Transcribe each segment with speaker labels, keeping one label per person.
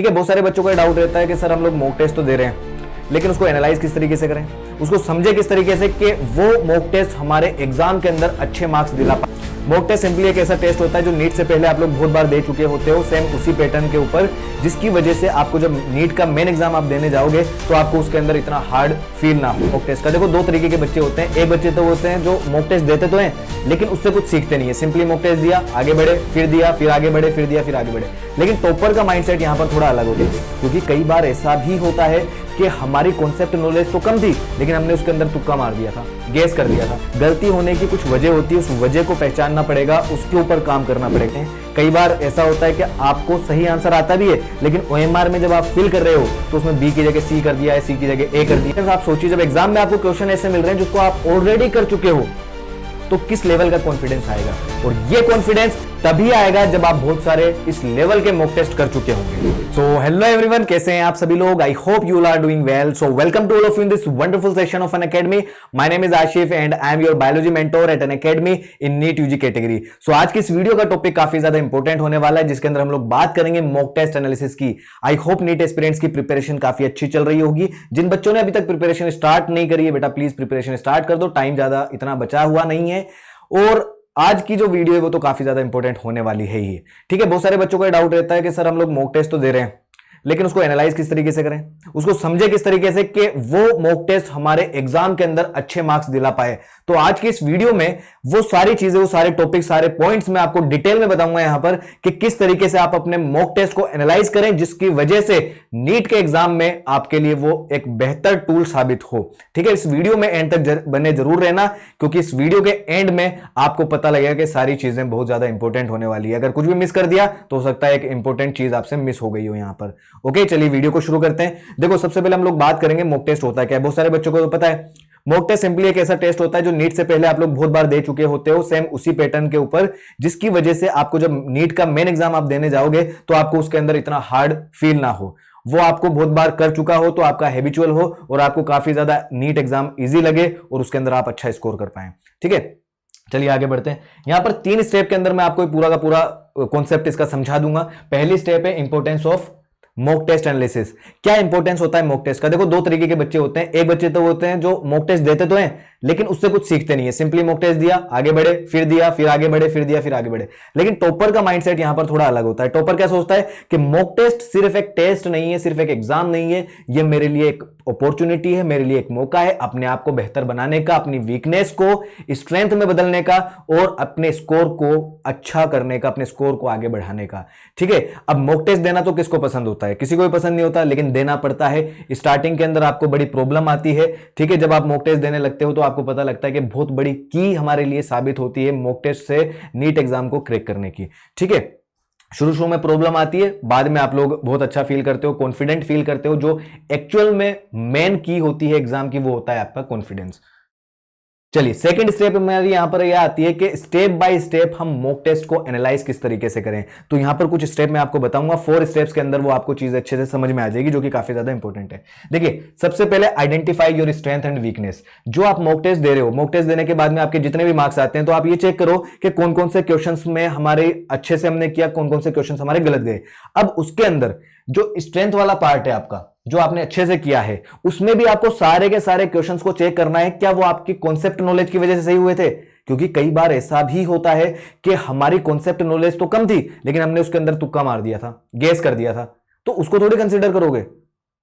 Speaker 1: ठीक है, बहुत सारे बच्चों का डाउट रहता है कि सर हम लोग मॉक टेस्ट तो दे रहे हैं लेकिन उसको एनालाइज किस तरीके से करें, उसको समझे किस तरीके से कि वो मॉक टेस्ट हमारे एग्जाम के अंदर अच्छे मार्क्स दिला पाए। मॉक टेस्ट सिंपली एक ऐसा टेस्ट होता है जो नीट से पहले आप लोग बहुत बार दे चुके होते हो, सेम उसी पैटर्न के ऊपर, जिसकी वजह से आपको जब नीट का मेन एग्जाम आप देने जाओगे तो आपको उसके अंदर इतना हार्ड फील ना हो। मॉक टेस्ट का देखो दो तरीके के बच्चे होते हैं। एक बच्चे तो होते हैं जो मॉक टेस्ट देते तो हैं लेकिन उससे कुछ सीखते नहीं है, सिंपली मॉक टेस्ट दिया, आगे बढ़े, फिर दिया, फिर आगे बढ़े, फिर दिया, फिर आगे बढ़े। लेकिन टॉपर का माइंडसेट यहाँ पर थोड़ा अलग होता है, क्योंकि कई बार ऐसा भी होता है कि हमारी कॉन्सेप्ट नॉलेज तो कम थी लेकिन हमने उसके अंदर तुक्का मार दिया था, गेस कर दिया था। गलती होने की कुछ वजह होती है, उस वजह को पहचानना पड़ेगा, उसके ऊपर काम करना पड़ेगा। कई बार ऐसा होता है कि आपको सही आंसर आता भी है लेकिन ओएमआर में जब आप फिल कर रहे हो तो उसमें बी की जगह सी कर दिया है, सी की जगह ए कर दिया है। आप सोचिए जब एग्जाम में आपको क्वेश्चन ऐसे मिल रहे हैं जिसको आप ऑलरेडी कर चुके हो तो किस लेवल का कॉन्फिडेंस आएगा। और ये कॉन्फिडेंस तभी आएगा जब आप बहुत सारे इस लेवल के मॉक टेस्ट कर चुके होंगे। सो हेलो एवरीवन, कैसे हैं आप सभी लोग? I hope you are doing well. So welcome to all of you in this wonderful session of Unacademy. My name is Ashif and I am your biology mentor at Unacademy in NEET UG category. So आज की इस video का topic काफी ज्यादा important होने वाला है, जिसके अंदर हम लोग बात करेंगे मॉक टेस्ट एनालिसिस की। आई होप नीट एस्पिरेंट्स की प्रिपरेशन काफी अच्छी चल रही होगी। जिन बच्चों ने अभी तक प्रिपरेशन स्टार्ट नहीं करी है, बेटा प्लीज प्रिपरेशन स्टार्ट कर दो, टाइम ज्यादा इतना बचा हुआ नहीं है। और आज की जो वीडियो है वो तो काफी ज्यादा इंपॉर्टेंट होने वाली है ही। ठीक है, बहुत सारे बच्चों का डाउट रहता है कि सर हम लोग मॉक टेस्ट तो दे रहे हैं लेकिन उसको एनालाइज किस तरीके से करें, उसको समझे किस तरीके से कि वो मॉक टेस्ट हमारे एग्जाम के अंदर अच्छे मार्क्स दिला पाए। तो आज की इस वीडियो में वो सारी चीजें, वो सारे टॉपिक, सारे पॉइंट्स मैं आपको डिटेल में बताऊंगा यहां पर कि किस तरीके से आप अपने मॉक टेस्ट को एनालाइज करें, जिसकी वजह से नीट के एग्जाम में आपके लिए वो एक बेहतर टूल साबित हो। ठीक है, इस वीडियो में एंड तक बने जरूर रहना, क्योंकि इस वीडियो के एंड में आपको पता लगेगा कि सारी चीजें बहुत ज्यादा इंपॉर्टेंट होने वाली है। अगर कुछ भी मिस कर दिया तो हो सकता है एक इंपॉर्टेंट चीज आपसे मिस हो गई हो यहां पर। ओके, चलिए वीडियो को शुरू करते हैं। देखो सबसे पहले हम लोग बात करेंगे मॉक टेस्ट होता है क्या। बहुत सारे बच्चों को तो पता है मॉक टेस्ट सिंपली एक ऐसा टेस्ट होता है जो नीट से पहले आप लोग बहुत बार दे चुके होते हो, सेम उसी पैटर्न के ऊपर, जिसकी वजह से आपको जब नीट का मेन एग्जाम आप देने जाओगे तो आपको उसके अंदर इतना हार्ड फील ना हो, वो आपको बहुत बार कर चुका हो तो आपका हैबिचुअल हो और आपको काफी ज्यादा नीट एग्जाम इजी लगे और उसके अंदर आप अच्छा स्कोर कर पाए। ठीक है, चलिए आगे बढ़ते हैं। यहां पर 3 स्टेप के अंदर मैं आपको पूरा का पूरा कॉन्सेप्ट इसका समझा दूंगा। पहली स्टेप है importance of mock test analysis. क्या इंपॉर्टेंस होता है मॉक टेस्ट का? देखो दो तरीके के बच्चे होते हैं। एक बच्चे तो होते हैं जो मॉक टेस्ट देते तो हैं लेकिन उससे कुछ सीखते नहीं है, सिंपली मॉक टेस्ट दिया, आगे बढ़े, फिर दिया, फिर आगे बढ़े, फिर दिया, फिर आगे बढ़े। लेकिन टॉपर का माइंडसेट यहां पर थोड़ा अलग होता है। टॉपर क्या सोचता है कि मॉक टेस्ट सिर्फ एक टेस्ट नहीं है, सिर्फ एक एग्जाम नहीं है, ये मेरे लिए एक अपॉर्चुनिटी है, मेरे लिए एक मौका है अपने आप को बेहतर बनाने का, अपनी वीकनेस को स्ट्रेंथ में बदलने का और अपने स्कोर को अच्छा करने का, अपने स्कोर को आगे बढ़ाने का। ठीक है, अब मॉक टेस्ट देना तो किसको पसंद होता है? किसी को भी पसंद नहीं होता, लेकिन देना पड़ता है। स्टार्टिंग के अंदर आपको बड़ी प्रॉब्लम आती है। ठीक है, जब आप मॉक टेस्ट देने लगते हो तो आपको पता लगता है कि बहुत बड़ी की हमारे लिए साबित होती है मॉक टेस्ट से नीट एग्जाम को क्रैक करने की। ठीक है, शुरू में प्रॉब्लम आती है, बाद में आप लोग बहुत अच्छा फील करते हो, कॉन्फिडेंट फील करते हो। जो एक्चुअल में मेन की होती है एग्जाम की वो होता है आपका कॉन्फिडेंस। चलिए सेकंड स्टेप हमारी यहां पर यह आती है कि स्टेप बाय स्टेप हम मॉक टेस्ट को एनालाइज किस तरीके से करें। तो यहां पर कुछ स्टेप मैं आपको बताऊंगा, 4 स्टेप्स के अंदर वो आपको चीज अच्छे से समझ में आ जाएगी, जो कि काफी ज्यादा इंपॉर्टेंट है। देखिए सबसे पहले identify your strength and weakness. जो आप मॉक टेस्ट दे रहे हो, मॉक टेस्ट देने के बाद में आपके जितने भी मार्क्स आते हैं तो आप ये चेक करो कि कौन कौन से क्वेश्चन में हमारे अच्छे से हमने किया, कौन कौन से क्वेश्चन हमारे गलत गए। अब उसके अंदर जो स्ट्रेंथ वाला पार्ट है आपका, जो आपने अच्छे से किया है, उसमें भी आपको सारे के सारे क्वेश्चंस को चेक करना है, क्या वो आपकी कॉन्सेप्ट नॉलेज की वजह से सही हुए थे। क्योंकि कई बार ऐसा भी होता है कि हमारी कॉन्सेप्ट नॉलेज तो कम थी लेकिन हमने उसके अंदर तुक्का मार दिया था, गेस कर दिया था, तो उसको थोड़ी कंसीडर करोगे,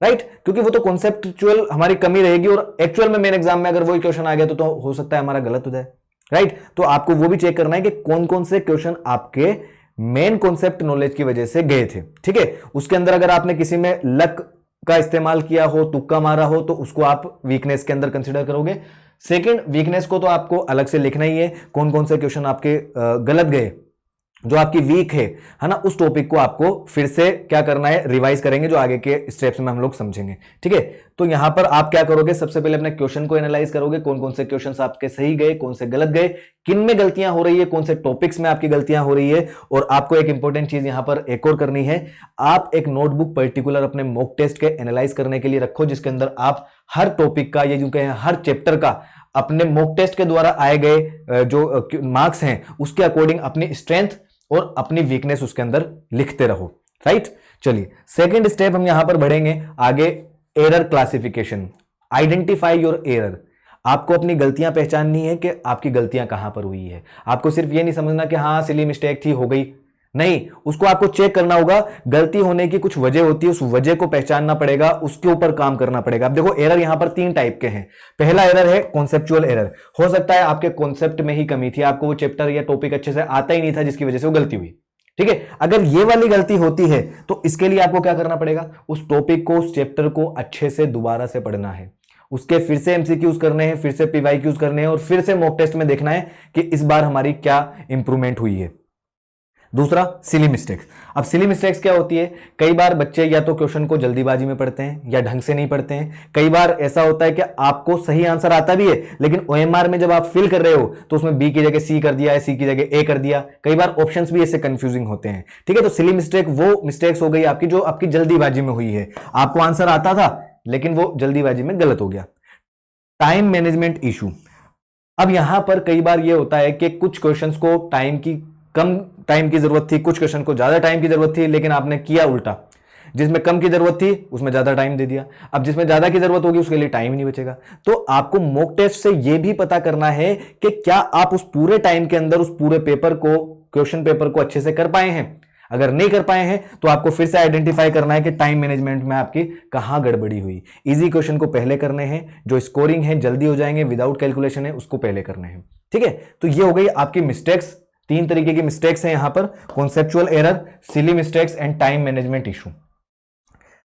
Speaker 1: राइट? क्योंकि वो तो कॉन्सेप्चुअल हमारी कमी रहेगी और एक्चुअल में मेन एग्जाम में अगर वही क्वेश्चन आ गया तो हो सकता है हमारा गलत हो जाए, राइट? तो आपको वो भी चेक करना है कि कौन कौन से क्वेश्चन आपके मेन कॉन्सेप्ट नॉलेज की वजह से गए थे। ठीक है, उसके अंदर अगर आपने किसी में लक का इस्तेमाल किया हो, तुक्का मारा हो, तो उसको आप वीकनेस के अंदर कंसीडर करोगे। सेकंड, वीकनेस को तो आपको अलग से लिखना ही है, कौन कौन से क्वेश्चन आपके गलत गए, जो आपकी वीक है ना, उस टॉपिक को आपको फिर से क्या करना है, रिवाइज करेंगे, जो आगे के स्टेप्स में हम लोग समझेंगे। ठीक है, तो यहां पर आप क्या करोगे, सबसे पहले अपने क्वेश्चन को एनालाइज करोगे, कौन कौन से क्वेश्चंस आपके सही गए, कौन से गलत गए, किन में गलतियां हो रही है, कौन से टॉपिक्स में आपकी गलतियां हो रही है। और आपको एक इंपॉर्टेंट चीज यहां पर एक और करनी है, आप एक नोटबुक पर्टिकुलर अपने मॉक टेस्ट के एनालाइज करने के लिए रखो, जिसके अंदर आप हर टॉपिक का, ये जो कहें हर चैप्टर का, अपने मॉक टेस्ट के द्वारा आए गए जो मार्क्स हैं उसके अकॉर्डिंग अपनी स्ट्रेंथ और अपनी वीकनेस उसके अंदर लिखते रहो, राइट? चलिए सेकंड स्टेप हम यहां पर बढ़ेंगे आगे, error classification, identify your error. आपको अपनी गलतियां पहचाननी है कि आपकी गलतियां कहां पर हुई है। आपको सिर्फ ये नहीं समझना कि हाँ सिली मिस्टेक थी, हो गई, नहीं, उसको आपको चेक करना होगा। गलती होने की कुछ वजह होती है, उस वजह को पहचानना पड़ेगा, उसके ऊपर काम करना पड़ेगा। अब देखो एरर यहां पर 3 टाइप के हैं। पहला एरर है कॉन्सेप्चुअल एरर। हो सकता है आपके कॉन्सेप्ट में ही कमी थी, आपको वो चैप्टर या टॉपिक अच्छे से आता ही नहीं था जिसकी वजह से वो गलती हुई। ठीक है, अगर ये वाली गलती होती है तो इसके लिए आपको क्या करना पड़ेगा, उस टॉपिक को, उस चैप्टर को अच्छे से दोबारा से पढ़ना है, उसके फिर से एमसीक्यूज करने हैं, फिर से पीवाईक्यूज करने हैं और फिर से मॉक टेस्ट में देखना है कि इस बार हमारी क्या इंप्रूवमेंट हुई है। दूसरा सिली मिस्टेक्स। अब सिली मिस्टेक्स क्या होती है, कई बार बच्चे या तो क्वेश्चन को जल्दीबाजी में पढ़ते हैं या ढंग से नहीं पढ़ते हैं। कई बार ऐसा होता है कि आपको सही आंसर आता भी है लेकिन ओएमआर में जब आप फिल कर रहे हो तो उसमें बी की जगह सी कर दिया है, सी की जगह ए कर दिया। कई बार ऑप्शंस भी ऐसे कंफ्यूजिंग होते हैं। ठीक है, तो सिली मिस्टेक वो मिस्टेक्स हो गई आपकी जो आपकी जल्दीबाजी में हुई है। आपको आंसर आता था लेकिन वो जल्दीबाजी में गलत हो गया। Time management issue. अब यहां पर कई बार ये होता है कि कुछ क्वेश्चंस को कम टाइम की जरूरत थी, कुछ क्वेश्चन को ज्यादा टाइम की जरूरत थी, लेकिन आपने किया उल्टा। जिसमें कम की जरूरत थी उसमें ज्यादा टाइम दे दिया। अब जिसमें ज्यादा की जरूरत होगी उसके लिए टाइम नहीं बचेगा। तो आपको मॉक टेस्ट से यह भी पता करना है कि क्या आप उस पूरे टाइम के अंदर उस पूरे पेपर को, क्वेश्चन पेपर को अच्छे से कर पाए हैं। अगर नहीं कर पाए हैं तो आपको फिर से आइडेंटिफाई करना है कि टाइम मैनेजमेंट में आपकी कहां गड़बड़ी हुई। इजी क्वेश्चन को पहले करने हैं, जो स्कोरिंग है जल्दी हो जाएंगे, विदाउट कैलकुलेशन है उसको पहले करने हैं। ठीक है, तो ये हो गई आपकी मिस्टेक्स। 3 तरीके की मिस्टेक्स हैं यहां पर, conceptual error, silly mistakes and time management issue.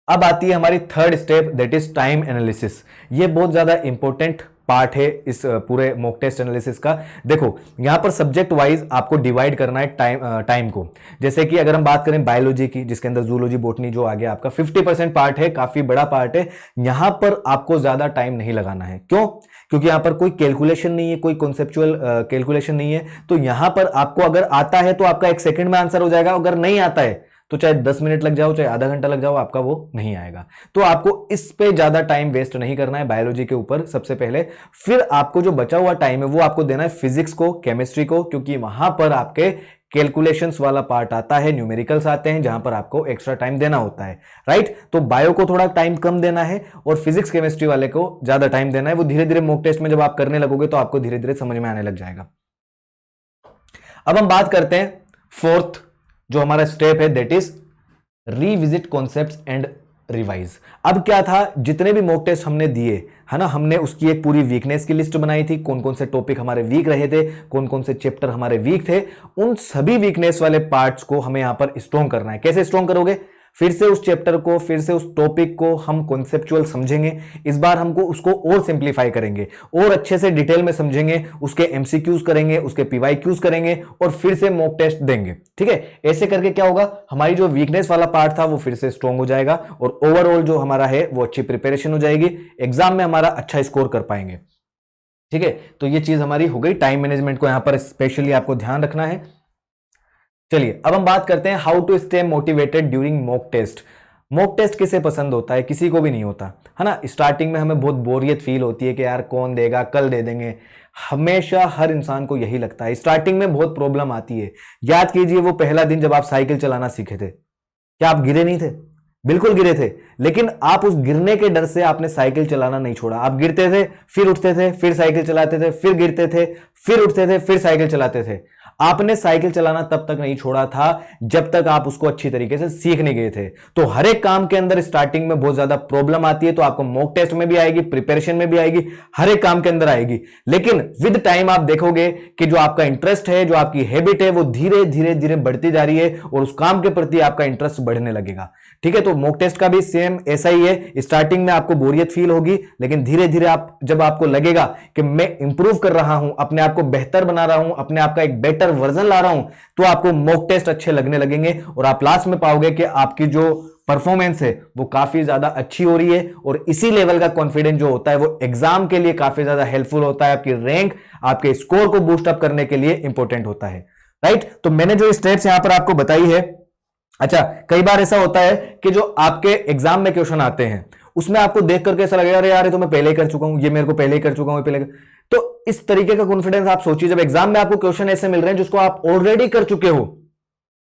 Speaker 1: अब आती है हमारी third step, that is time analysis. ये बहुत ज्यादा इंपॉर्टेंट पार्ट है इस पूरे मॉक टेस्ट एनालिसिस का। देखो यहां पर सब्जेक्ट वाइज आपको डिवाइड करना है टाइम को। जैसे कि अगर हम बात करें बायोलॉजी की, जिसके अंदर जूलॉजी, बॉटनी जो आ गया आपका 50% पार्ट है, काफी बड़ा पार्ट है। यहां पर आपको ज्यादा टाइम नहीं लगाना है। क्यों? क्योंकि यहां पर कोई कैलकुलेशन नहीं है, कोई कॉन्सेप्चुअल कैलकुलेशन नहीं है। तो यहां पर आपको अगर आता है तो आपका 1 सेकंड में आंसर हो जाएगा, अगर नहीं आता है तो चाहे 10 मिनट लग जाओ, चाहे आधा घंटा लग जाओ, आपका वो नहीं आएगा। तो आपको इस पे ज्यादा टाइम वेस्ट नहीं करना है बायोलॉजी के ऊपर सबसे पहले। फिर आपको जो बचा हुआ टाइम है वो आपको देना है फिजिक्स को, केमिस्ट्री को, क्योंकि वहां पर आपके कैलकुलेशंस वाला पार्ट आता है, न्यूमेरिकल्स आते हैं जहां पर आपको एक्स्ट्रा टाइम देना होता है। राइट, तो बायो को थोड़ा टाइम कम देना है और फिजिक्स केमिस्ट्री वाले को ज्यादा टाइम देना है। वो धीरे धीरे मॉक टेस्ट में जब आप करने लगोगे तो आपको धीरे धीरे समझ में आने लग जाएगा। अब हम बात करते हैं फोर्थ जो हमारा स्टेप है, that is revisit concepts and revise. अब क्या था, जितने भी मॉक टेस्ट हमने दिए है ना, हमने उसकी एक पूरी वीकनेस की लिस्ट बनाई थी, कौन कौन से टॉपिक हमारे वीक रहे थे, कौन कौन से चैप्टर हमारे वीक थे। उन सभी वीकनेस वाले पार्ट्स को हमें यहां पर स्ट्रॉन्ग करना है। कैसे स्ट्रॉन्ग करोगे? फिर से उस चैप्टर को, फिर से उस टॉपिक को हम कॉन्सेप्चुअल समझेंगे। इस बार हमको उसको और सिंप्लीफाई करेंगे और अच्छे से डिटेल में समझेंगे, उसके एमसीक्यूज करेंगे, उसके पीवाईक्यूज करेंगे और फिर से मॉक टेस्ट देंगे। ठीक है, ऐसे करके क्या होगा, हमारी जो वीकनेस वाला पार्ट था वो फिर से स्ट्रॉन्ग हो जाएगा और ओवरऑल जो हमारा है वो अच्छी प्रिपरेशन हो जाएगी, एग्जाम में हमारा अच्छा स्कोर कर पाएंगे। ठीक है, तो ये चीज हमारी हो गई। टाइम मैनेजमेंट को यहां पर स्पेशली आपको ध्यान रखना है। चलिए अब हम बात करते हैं how to stay motivated during mock test. Mock test किसे पसंद होता है? किसी को भी नहीं होता है ना। स्टार्टिंग में हमें बहुत बोरियत फील होती है कि यार कौन देगा, कल दे देंगे। हमेशा हर इंसान को यही लगता है। स्टार्टिंग में बहुत प्रॉब्लम आती है। याद कीजिए वो पहला दिन जब आप साइकिल चलाना सीखे थे, क्या आप गिरे नहीं थे? बिल्कुल गिरे थे, लेकिन आप उस गिरने के डर से आपने साइकिल चलाना नहीं छोड़ा। आप गिरते थे, फिर उठते थे, फिर साइकिल चलाते थे, फिर गिरते थे, फिर उठते थे, फिर साइकिल चलाते थे। आपने साइकिल चलाना तब तक नहीं छोड़ा था जब तक आप उसको अच्छी तरीके से सीख नहीं गए थे। तो हर एक काम के अंदर स्टार्टिंग में बहुत ज्यादा प्रॉब्लम आती है, तो आपको मॉक टेस्ट में भी आएगी, प्रिपरेशन में भी आएगी, हर एक काम के अंदर आएगी। लेकिन विद टाइम आप देखोगे कि जो आपका इंटरेस्ट है, जो आपकी हैबिट है, वो धीरे धीरे धीरे बढ़ती जा रही है और उस काम के प्रति आपका इंटरेस्ट बढ़ने लगेगा। ठीक है, तो मॉक टेस्ट का भी सेम ऐसा ही है। स्टार्टिंग में आपको बोरियत फील होगी, लेकिन धीरे धीरे जब आपको लगेगा कि मैं इंप्रूव कर रहा हूं, अपने आप को बेहतर बना रहा हूं, अपने आप का एक बेटर वर्जन ला रहा हूं, तो आपको मॉक टेस्ट अच्छे लगने लगेंगे और आप लास्ट में पाओगे कि आपकी जो परफॉर्मेंस है वो काफी ज्यादा अच्छी हो रही है। और इसी लेवल का कॉन्फिडेंस जो होता है वो एग्जाम के लिए काफी ज्यादा हेल्पफुल होता है। आपकी रैंक, आपके स्कोर को बूस्ट अप करने के लिए इंपॉर्टेंट होता है। राइट, तो मैंने जो स्टेप्स यहां पर आपको बताई है, अच्छा कई बार ऐसा होता है कि जो आपके एग्जाम में क्वेश्चन आते हैं उसमें आपको देख करके ऐसा लगेगा अरे यार ये तो मैं पहले ही कर चुका हूं, ये मेरे को पहले ही कर चुका हूं, तो इस तरीके का कॉन्फिडेंस आप सोचिए जब एग्जाम में आपको क्वेश्चन ऐसे मिल रहे हैं जिसको आप ऑलरेडी कर चुके हो,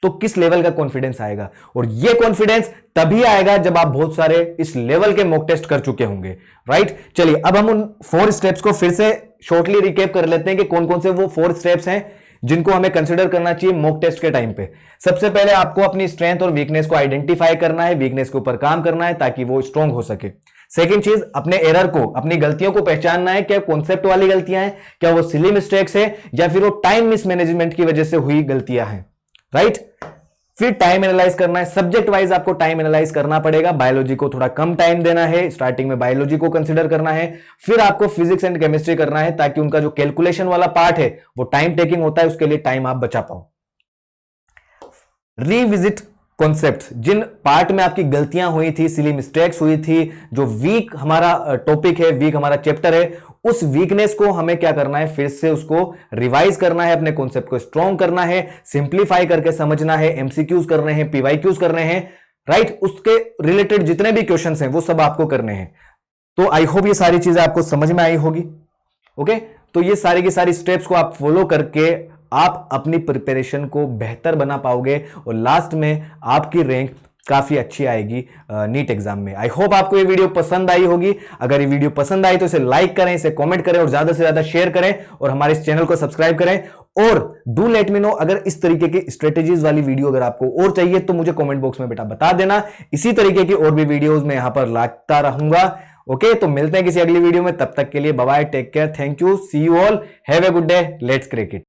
Speaker 1: तो किस लेवल का कॉन्फिडेंस आएगा। और ये कॉन्फिडेंस तभी आएगा जब आप बहुत सारे इस लेवल के मॉक टेस्ट कर चुके होंगे, राइट। चलिए अब हम उन 4 स्टेप्स को फिर से शॉर्टली रिकेप कर लेते हैं कि कौन कौन से वो 4 स्टेप्स हैं जिनको हमें कंसीडर करना चाहिए मॉक टेस्ट के टाइम पे। सबसे पहले आपको अपनी स्ट्रेंथ और वीकनेस को आइडेंटिफाई करना है, वीकनेस के ऊपर काम करना है ताकि वो स्ट्रांग हो सके। सेकंड चीज, अपने एरर को, अपनी गलतियों को पहचानना है, क्या कॉन्सेप्ट वाली गलतियां हैं, क्या वो सिली मिस्टेक्स है, या फिर वो टाइम मिसमैनेजमेंट की वजह से हुई गलतियां हैं, राइट। फिर टाइम एनालाइज करना है, सब्जेक्ट वाइज आपको टाइम एनालाइज करना पड़ेगा। बायोलॉजी को थोड़ा कम टाइम देना है, स्टार्टिंग में बायोलॉजी को कंसीडर करना है। फिर आपको फिजिक्स एंड केमिस्ट्री करना है ताकि उनका जो कैलकुलेशन वाला पार्ट है वो टाइम टेकिंग होता है, उसके लिए टाइम आप बचा पाओ। रिविजिट कॉन्सेप्ट, जिन पार्ट में आपकी गलतियां हुई थी, सिली मिस्टेक्स हुई थी, जो वीक हमारा टॉपिक है, वीक हमारा चैप्टर है, उस वीकनेस को हमें क्या करना है, फिर से उसको रिवाइज करना है, अपने कॉन्सेप्ट को स्ट्रॉन्ग करना है, सिंप्लीफाई करके समझना है, एमसीक्यूज करने हैं, पीवाईक्यूज करने हैं, राइट। उसके रिलेटेड जितने भी क्वेश्चंस हैं वो सब आपको करने हैं। तो आई होप ये सारी चीजें आपको समझ में आई होगी। ओके, तो ये सारी की सारी स्टेप्स को आप फॉलो करके आप अपनी प्रिपरेशन को बेहतर बना पाओगे और लास्ट में आपकी रैंक काफी अच्छी आएगी नीट एग्जाम में। आई होप आपको ये वीडियो पसंद आई होगी। अगर ये वीडियो पसंद आई तो इसे लाइक करें, इसे कमेंट करें और ज्यादा से ज्यादा शेयर करें और हमारे इस चैनल को सब्सक्राइब करें। और डू लेट मी नो, अगर इस तरीके की स्ट्रेटेजीज वाली वीडियो अगर आपको और चाहिए तो मुझे कमेंट बॉक्स में बेटा बता देना। इसी तरीके की और भी वीडियोज में यहां पर लाता रहूंगा। ओके, तो मिलते हैं किसी अगली वीडियो में, तब तक के लिए bye bye, take care, thank you, see you all, have a good day, let's crack it.